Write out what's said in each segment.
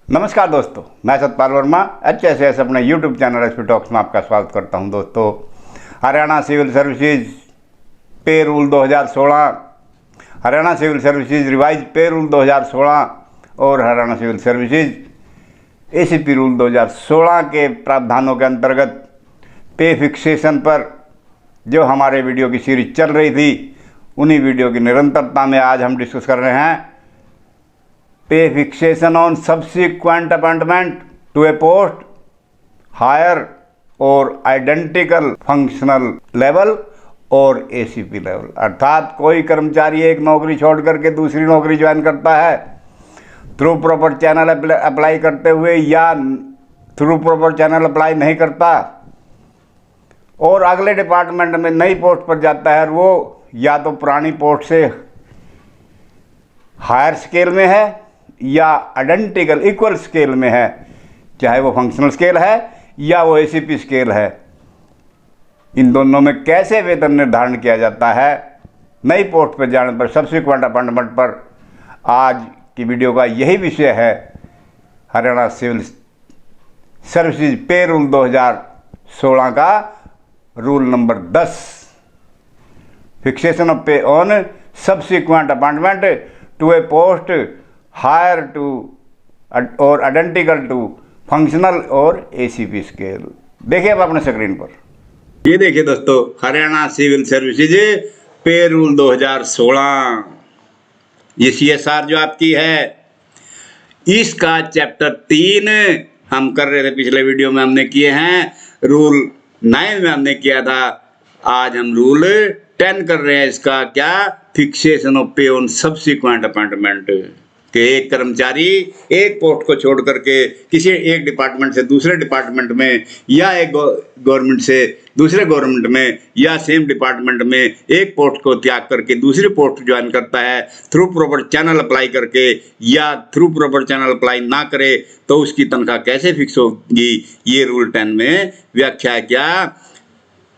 नमस्कार दोस्तों, मैं सतपाल वर्मा HSS अपने YouTube चैनल एसपी टॉक्स में आपका स्वागत करता हूं। दोस्तों, Haryana civil services pay rule 2016, Haryana civil services revise pay rule 2016 और Haryana civil services ACP rule 2016 के प्रावधानों के अंतर्गत पे फिक्सेशन पर जो हमारे वीडियो की सीरीज चल रही थी, उन्हीं वीडियो की निरंतरता में आज हम डिस्कस कर रहे हैं pay fixation on subsequent appointment to a post higher और आइडेंटिकल फंक्शनल लेवल और ACP लेवल। अर्थात कोई कर्मचारी एक नौकरी छोड़ करके दूसरी नौकरी ज्वाइन करता है थ्रू प्रॉपर चैनल अप्लाई करते हुए या थ्रू प्रॉपर चैनल अप्लाई नहीं करता और अगले डिपार्टमेंट में नई पोस्ट पर जाता है, वो या तो पुरानी पोस्ट से हायर स्केल में है या आइडेंटिकल इक्वल स्केल में है, चाहे वो फंक्शनल स्केल है या वो ACP स्केल है। इन दोनों में कैसे वेतन निर्धारण किया जाता है नई पोस्ट पर जाने पर, सब्सिक्वेंट अपॉइंटमेंट पर, आज की वीडियो का यही विषय है। Haryana civil services pay rule 2016 का rule number 10, fixation of pay on subsequent appointment to a post higher to और आइडेंटिकल टू फंक्शनल और ACP स्केल। देखिए अब अपने स्क्रीन पर, ये देखिए दोस्तों, Haryana civil services pay rule 2016, ये CSR जो आपकी है, इसका चैप्टर 3 हम कर रहे थे। पिछले वीडियो में हमने किए हैं, रूल 9 में हमने किया था। आज हम रूल 10 कर रहे हैं। इसका क्या, fixation of pay on subsequent appointment, कि एक कर्मचारी एक पोस्ट को छोड़ करके किसी एक डिपार्टमेंट से दूसरे डिपार्टमेंट में या एक गवर्नमेंट से दूसरे गवर्नमेंट में या सेम डिपार्टमेंट में एक पोस्ट को त्याग करके दूसरी पोस्ट ज्वाइन करता है थ्रू प्रॉपर चैनल अप्लाई करके, या थ्रू प्रॉपर चैनल अप्लाई ना करे तो उसकी तनख्वाह कैसे फिक्स होगी, ये रूल 10 में व्याख्या है। क्या,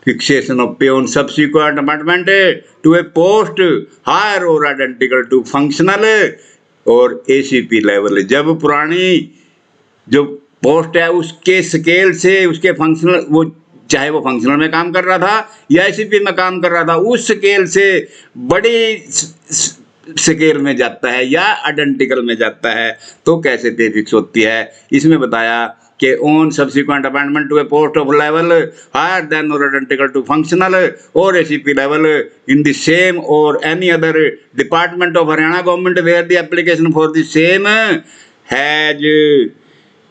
fixation of pay on subsequent appointment to a post higher और आइडेंटिकल टू फंक्शनल और ACP लेवल। जब पुरानी जो पोस्ट है उसके स्केल से उसके फंक्शनल, वो चाहे वो फंक्शनल में काम कर रहा था या ACP में काम कर रहा था, उस स्केल से बड़ी स्केल में जाता है या आइडेंटिकल में जाता है तो कैसे पे फिक्स होती है। इसमें बताया कि on subsequent appointment to a post of level higher than or identical to functional और ACP level in the same or any other department of Haryana government where the application for the same has,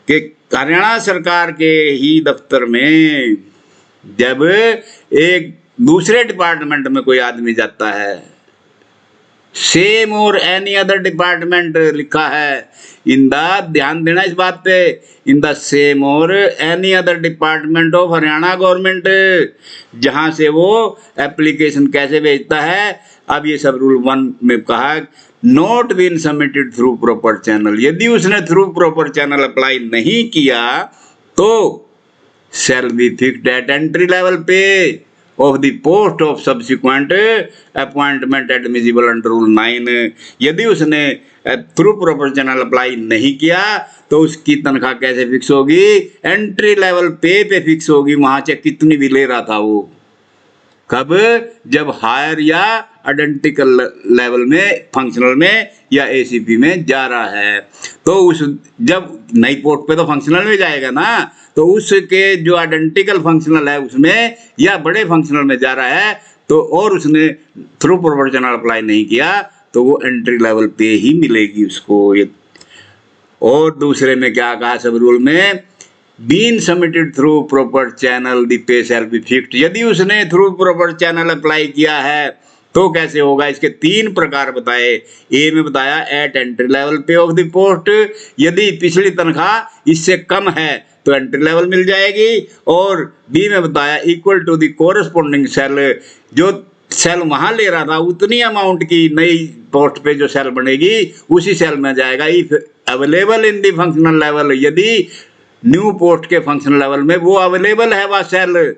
कि हरियाणा सरकार के ही दफ्तर में जब एक दूसरे department में कोई आदमी जाता है, same or any other department लिखा है, इन द, ध्यान देना इस बात पे, in the same or any other department of Haryana government, जहां से वो एप्लीकेशन कैसे भेजता है। अब ये सब रूल 1 में कहा, not been submitted through proper channel, यदि उसने थ्रू प्रॉपर चैनल अप्लाई नहीं किया तो shall be fixed at entry level pay of the post of subsequent appointment admissible under rule 9। यदि उसने थ्रू प्रॉपर चैनल अप्लाई नहीं किया तो उसकी तनख्वाह कैसे फिक्स होगी, एंट्री लेवल पे फिक्स होगी, वहां से कितनी भी ले रहा था वो। कब, जब हायर या आइडेंटिकल लेवल में फंक्शनल में या ACP में जा रहा है तो उस, जब नई पोस्ट पे तो फंक्शनल में जाएगा ना, तो उसके जो आइडेंटिकल फंक्शनल है उसमें या बड़े फंक्शनल में जा रहा है तो, और उसने थ्रू प्रॉपर चैनल अप्लाई नहीं किया तो वो एंट्री लेवल पे ही मिलेगी उसको। और दूसरे में क्या कहा सब रूल में, been submitted through proper channel the pay shall be fixed, यदि उसने थ्रू प्रॉपर चैनल अप्लाई किया है तो कैसे होगा। इसके 3 प्रकार बताए। ए में बताया एट एंट्री लेवल पे ऑफ द पोस्ट, यदि पिछली तनख्वाह इससे कम है तो एंट्री लेवल मिल जाएगी। और बी में बताया equal to the corresponding cell, जो सेल वहां ले रहा था उतनी अमाउंट की नई पोस्ट पे जो सेल बनेगी उसी सेल में जाएगा। If available in the functional level, यदि न्यू पोस्ट के फंक्शनल लेवल में वो अवेलेबल है वह सेल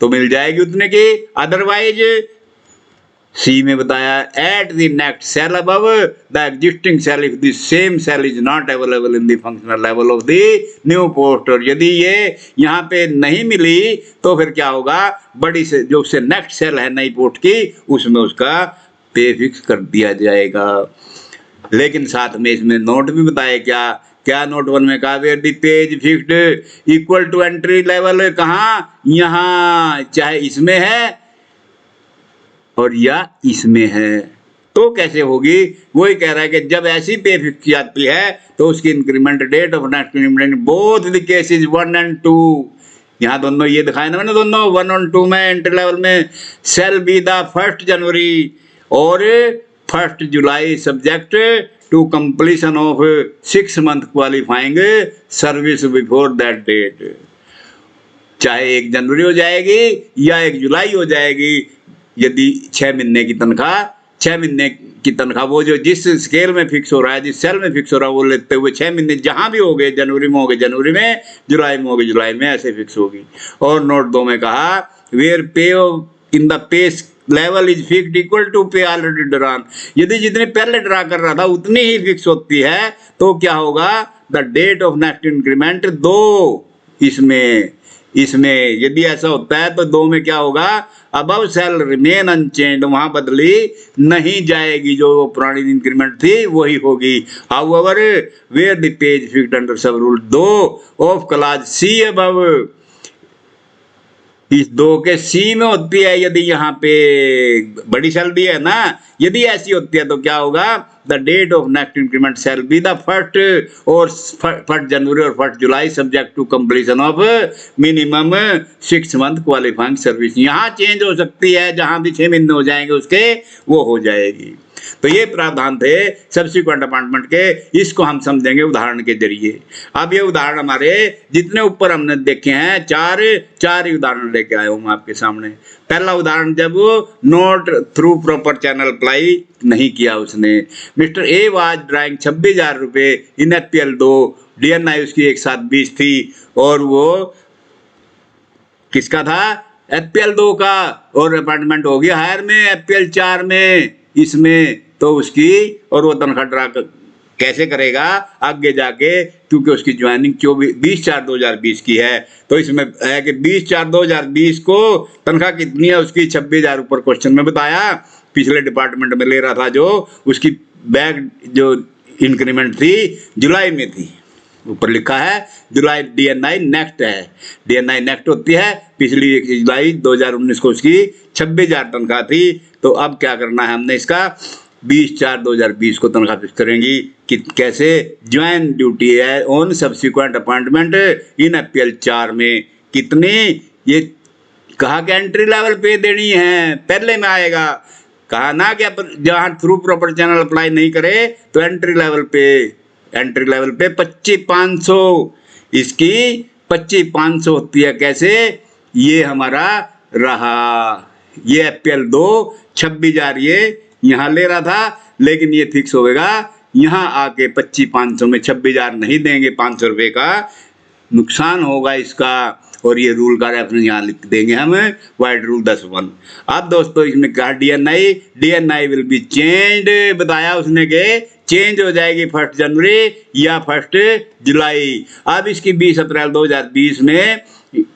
तो मिल जाएगी उतने की। अदरवाइज सी में बताया at the next cell above the existing cell if the same cell is not available in the functional level of the new post. और यदि ये यहाँ पे नहीं मिली तो फिर क्या होगा, बड़ी से जो उससे नेक्स्ट सेल है नई पोस्ट की उसमें उसका पे फिक्स कर दिया जाएगा। लेकिन साथ में इसमें नोट भी बताया क्या क्या नोट 1 में कहा where the page fixed equal to entry level, कहाँ, यहाँ, चाहे इसमें है और या इसमें है। तो कैसे होगी, वही कह रहा है कि जब ऐसी पे फिक्स आती है तो उसकी increment date of next increment both the cases 1 और 2, यहाँ दोनों ये दिखाए ना मैंने, दोनों 1 और 2 में एंट्री लेवल में सेल बी द 1 जनवरी और 1 July subject to completion of 6 month qualifying service before that date. चाहे 1 जनवरी हो जाएगी या 1 जुलाई हो जाएगी, यदि 6 महीने की तनख्वाह 6 महीने की तनख्वाह वो जो जिस स्केल में फिक्स हो रहा है, जिस सेल में फिक्स हो रहा है वो लेते हुए 6 महीने जहां भी हो गए, जनवरी में हो गए जनवरी में, जुलाई में हो गए जुलाई में, ऐसे फिक्स होगी। और नोट 2 में कहा where pay in the pay level is fixed equal to pay already drawn, यदि जितने पहले ड्रा कर रहा था उतनी ही फिक्स होती है तो क्या होगा, the date of next increment 2 इसमें यदि ऐसा होता है तो 2 में क्या होगा, अबव सेल रिमेन अनचेंज, वहां बदली नहीं जाएगी, जो पुरानी इंक्रीमेंट थी वही होगी। However where the page fixed under sub rule 2 of clause C above, इस 2 के सी में होती है, यदि यहाँ पे बड़ी सेल दी है ना, यदि ऐसी होती है तो क्या होगा, the date of next increment shall be the 1 January और 1 July subject to completion of minimum 6 month qualifying service. यहाँ चेंज हो सकती है, जहां भी 6 महीने हो जाएंगे उसके वो हो जाएगी। तो ये प्रावधान थे सब्सिक्वेंट अपॉइंटमेंट के, इसको हम समझेंगे उदाहरण के जरिए। अब ये उदाहरण हमारे जितने ऊपर हमने देखे हैं चार ही उदाहरण लेके आया हूं मैं आपके सामने। पहला उदाहरण जब note through proper channel apply नहीं किया उसने, मिस्टर ए वाज ड्राइंग 26,000 रुपये इन FPL 2, DNI उसकी एक साथ 20 थी और वो किसका था, FPL 2 का, और अपॉइंटमेंट हो गया हायर में FPL 4 में इसमें, तो उसकी और वो तनख्वाह ड्रा कैसे करेगा आगे जाके, क्योंकि उसकी ज्वाइनिंग 20/4/2020 की है। तो इसमें है कि 20/4/2020 को तनख्वाह कितनी है उसकी 26,000 ऊपर क्वेश्चन में बताया, पिछले डिपार्टमेंट में ले रहा था जो उसकी बैग जो इंक्रीमेंट थी जुलाई में थी, ऊपर लिखा है जुलाई DNI नेक्स्ट है, DNI नेक्स्ट होती है, पिछली 1 जुलाई 2019 को उसकी 26,000 तनख्वाह थी। तो अब क्या करना है हमने, इसका 20/4/2020 को तनख्वाह फिक्स करेंगी कि कैसे, ज्वाइन ड्यूटी है on subsequent appointment in FPL 4 में कितनी, ये कहा कि एंट्री लेवल पे देनी है, पहले में आएगा, कहा ना कि जहां थ्रू प्रॉपर चैनल अप्लाई नहीं करे तो एंट्री लेवल पे 25,500, इसकी 25,500 होती है। कैसे, ये हमारा रहा, ये FPL 2 26,000 ये यहाँ ले रहा था, लेकिन ये फिक्स होगा यहाँ आके 25,500 में 26,000 नहीं देंगे, 500 रुपये का नुकसान होगा इसका। और ये रूल का रेफरेंस यहाँ लिख देंगे हम, वाइड रूल 10(1). अब दोस्तों इसमें कहा DNI विल बी चेंज्ड, बताया उसने के चेंज हो जाएगी 1 जनवरी या 1 जुलाई। अब इसकी 20 अप्रैल 2020 में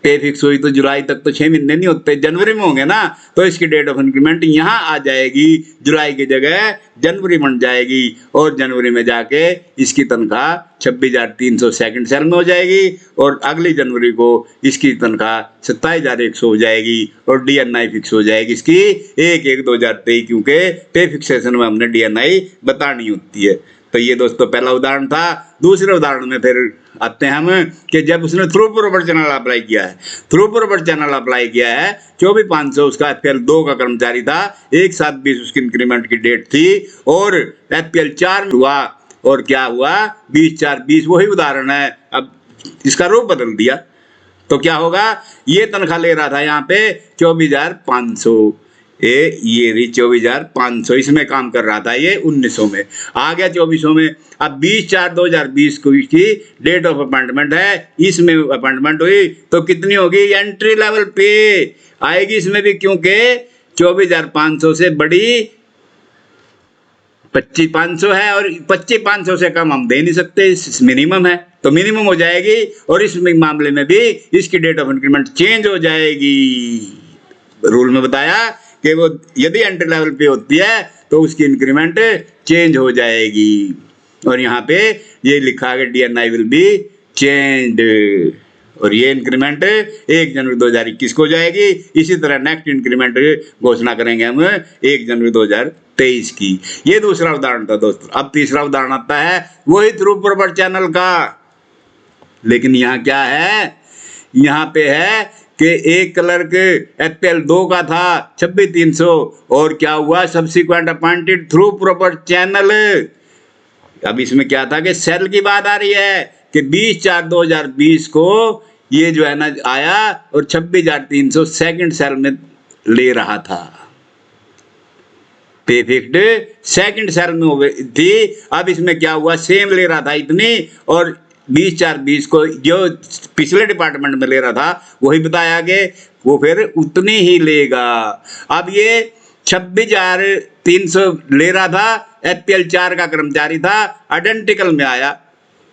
पे फिक्स हुई तो जुलाई तक तो 6 महीने नहीं होते, जनवरी में होंगे ना, तो इसकी डेट ऑफ इंक्रीमेंट यहाँ आ जाएगी, जुलाई की जगह जनवरी बन जाएगी, और जनवरी में जाके इसकी तनख्वाह 26,300 सेकंड सेल में हो जाएगी, और अगली जनवरी को इसकी तनख्वाह 27,100 हो जाएगी, और DNI फिक्स हो जाएगी इसकी 1/1/2023, क्योंकि पे फिक्सेशन में हमने DNI बतानी होती है। तो ये दोस्तों पहला उदाहरण था। दूसरे उदाहरण में फिर आते हैं हम कि जब उसने थ्रू प्रॉपर चैनल अप्लाई किया है, 24,500 उसका FPL 2 का कर्मचारी था, 1/7/20 उसकी इंक्रीमेंट की डेट थी, और FPL 4 में हुआ, और क्या हुआ 20/4/20, वही उदाहरण है, अब इसका रूप बदल दिया तो क्या होगा, ये तनख्वाह ले रहा था यहाँ पे 24,500, ये रही 24,500, इसमें काम कर रहा था, ये 1900 में आ गया 2400 में। अब 20/4/2020 को इसकी डेट ऑफ अपॉइंटमेंट है, इसमें अपॉइंटमेंट हुई तो कितनी होगी, एंट्री लेवल पे आएगी इसमें भी, क्योंकि 24,500 से बड़ी 25,500 है और 25,500 से कम हम दे नहीं सकते, मिनिमम है तो मिनिमम हो जाएगी। और इस मामले में भी इसकी डेट ऑफ इंक्रीमेंट चेंज हो जाएगी। रूल में बताया कि वो यदि एंट्री लेवल पे होती है तो उसकी इंक्रीमेंट चेंज हो जाएगी। और यहाँ पे ये लिखा है DNI विल बी चेंज्ड, और ये इंक्रीमेंट 1 जनवरी 2021 को हो जाएगी। इसी तरह नेक्स्ट इंक्रीमेंट घोषणा करेंगे हम 1 जनवरी 2023 की। ये दूसरा उदाहरण था दोस्तों। अब तीसरा उदाहरण आता है वही थ्रू प्रॉपर्टी चैनल का, लेकिन यहाँ क्या है, यहाँ पे है कि एक क्लर्क FPL 2 का था 26,300 और क्या हुआ, subsequent appointed through property channel. अब इसमें क्या था कि सेल की बात आ रही है कि 20/4/2020 को ये जो है ना आया और 26,300 सेकंड सेल में ले रहा था। पे फिक्स्ड सेकंड सेल में हो गई थी। अब इसमें क्या हुआ, सेम ले रहा था इतनी, और 20/4/20 को जो पिछले डिपार्टमेंट में ले रहा था वही बताया कि वो फिर उतनी ही लेगा। अब ये 26,300 ले रहा था, FPL 4 का कर्मचारी था, आइडेंटिकल में आया,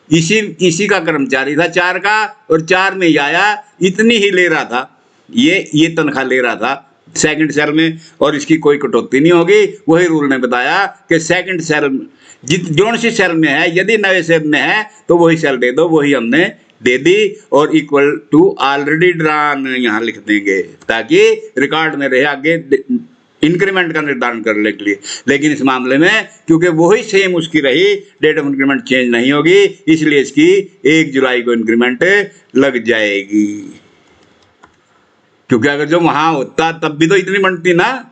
इसी का कर्मचारी था 4 का, और 4 में ही आया, इतनी ही ले रहा था, ये तनख्वाह ले रहा था सेकंड सेल में, और इसकी कोई कटौती नहीं होगी। वही रूल ने बताया कि सेकंड सेल जोन सी सेल में है, यदि नए सेल में है तो वही सेल दे दो, वही हमने दे दी, और इक्वल टू ऑलरेडी ड्रॉन यहाँ लिख देंगे ताकि रिकॉर्ड में रहे आगे इंक्रीमेंट का निर्धारण करने के लिए। लेकिन इस मामले में क्योंकि वही सेम उसकी रही, डेट ऑफ इंक्रीमेंट चेंज नहीं होगी, इसलिए इसकी 1 जुलाई को इंक्रीमेंट लग जाएगी। क्योंकि अगर जो वहां होता तब भी तो इतनी बनती ना,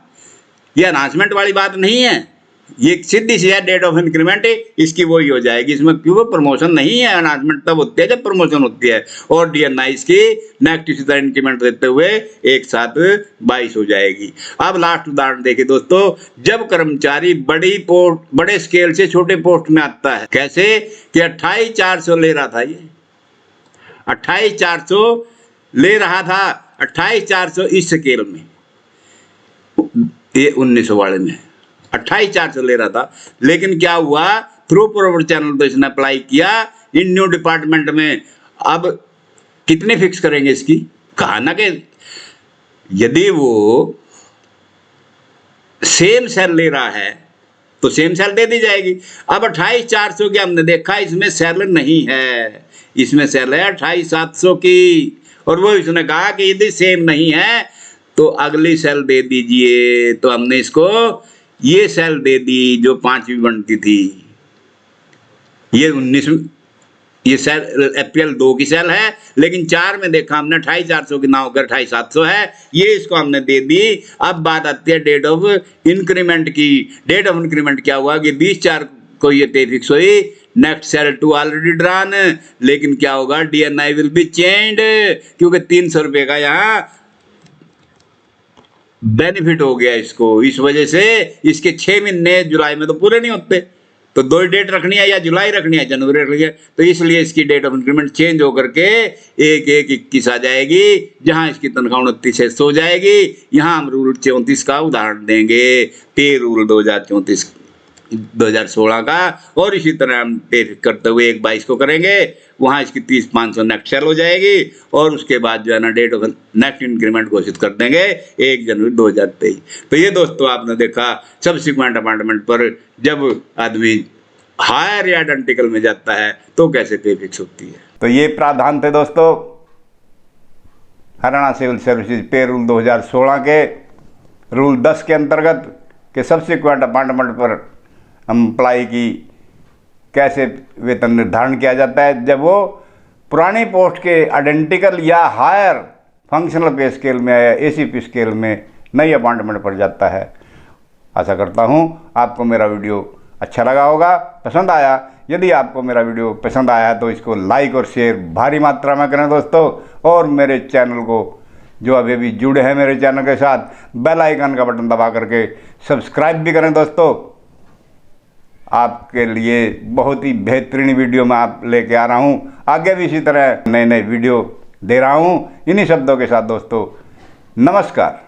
ये अनाउंसमेंट वाली बात नहीं है, ये सीधी सी है डेट ऑफ इंक्रीमेंट, इसकी वही हो जाएगी। इसमें क्यों प्रमोशन नहीं है, अनाउंसमेंट तब होती है जब प्रमोशन होती है, और DNI की नेक्स्ट इसी तरह इंक्रीमेंट देते हुए एक साथ 22 हो जाएगी। अब लास्ट उदाहरण देखिए दोस्तों, जब कर्मचारी बड़े स्केल से छोटे पोस्ट में आता है, कैसे कि 28,400 ले रहा था, ये 28,400 ले रहा था, 28,400 इस स्केल में, ये 1900 वाले में 28,400 ले रहा था। लेकिन क्या हुआ, थ्रू प्रॉपर्टी चैनल तो इसने अप्लाई किया इन न्यू डिपार्टमेंट में। अब कितने फिक्स करेंगे इसकी, कहा ना कि यदि वो सेम सेल ले रहा है तो सेम सेल दे दी जाएगी। अब 28,400 की हमने देखा इसमें सेल नहीं है, इसमें सेल है 28,700 की, और वो इसने कहा कि यदि सेम नहीं है तो अगली सेल दे दीजिए। तो हमने इसको ये सेल दे दी जो 5वीं बनती थी, ये 19, ये सेल FPL 2 की सेल है, लेकिन 4 में देखा हमने 28,400 की ना होकर 28,700 है, ये इसको हमने दे दी। अब बात आती है डेट ऑफ इंक्रीमेंट की। डेट ऑफ इंक्रीमेंट क्या हुआ कि 20/4 को ये पे फिक्स हुई, next cell to already drawn, लेकिन क्या होगा, DNI विल बी चेंज्ड, क्योंकि 300 रुपये का यहाँ बेनिफिट हो गया इसको। इस वजह से इसके 6 महीने जुलाई में तो पूरे नहीं होते, तो 2 डेट रखनी है, या जुलाई रखनी है जनवरी रखनी है, तो इसलिए इसकी डेट ऑफ इंक्रीमेंट चेंज होकर के 1/1/21 आ जाएगी, जहां इसकी तनख्वाह 29,600 हो जाएगी। यहां हम रूल 34 का उदाहरण देंगे, पे रूल 2016 का, और इसी तरह हम पे करते हुए 1/22 को करेंगे, वहाँ इसकी 30,500 नेक्स्ट सेल हो जाएगी, और उसके बाद जो है ना डेट ऑफ नेक्स्ट इंक्रीमेंट घोषित कर देंगे 1 जनवरी 2023। तो ये दोस्तों आपने देखा सब्सिक्वेंट अपॉइंटमेंट पर जब आदमी हायर या आइडेंटिकल में जाता है तो कैसे पे फिक्स होती है। तो ये प्रावधान थे दोस्तों Haryana civil services pay rule 2016 के रूल 10 के अंतर्गत कि सब्सिक्वेंट अपॉइंटमेंट पर अप्लाई की कैसे वेतन निर्धारण किया जाता है जब वो पुरानी पोस्ट के आइडेंटिकल या हायर फंक्शनल पे स्केल में या ACP स्केल में नई अपॉइंटमेंट पर जाता है। आशा करता हूँ आपको मेरा वीडियो अच्छा लगा होगा, पसंद आया। यदि आपको मेरा वीडियो पसंद आया तो इसको लाइक और शेयर भारी मात्रा में करें दोस्तों, और मेरे चैनल को जो अभी भी जुड़े हैं मेरे चैनल के साथ बेल आइकन का बटन दबा करके सब्सक्राइब भी करें दोस्तों। आपके लिए बहुत ही बेहतरीन वीडियो मैं आप लेके आ रहा हूँ, आगे भी इसी तरह नए नए वीडियो दे रहा हूँ। इन्हीं शब्दों के साथ दोस्तों नमस्कार।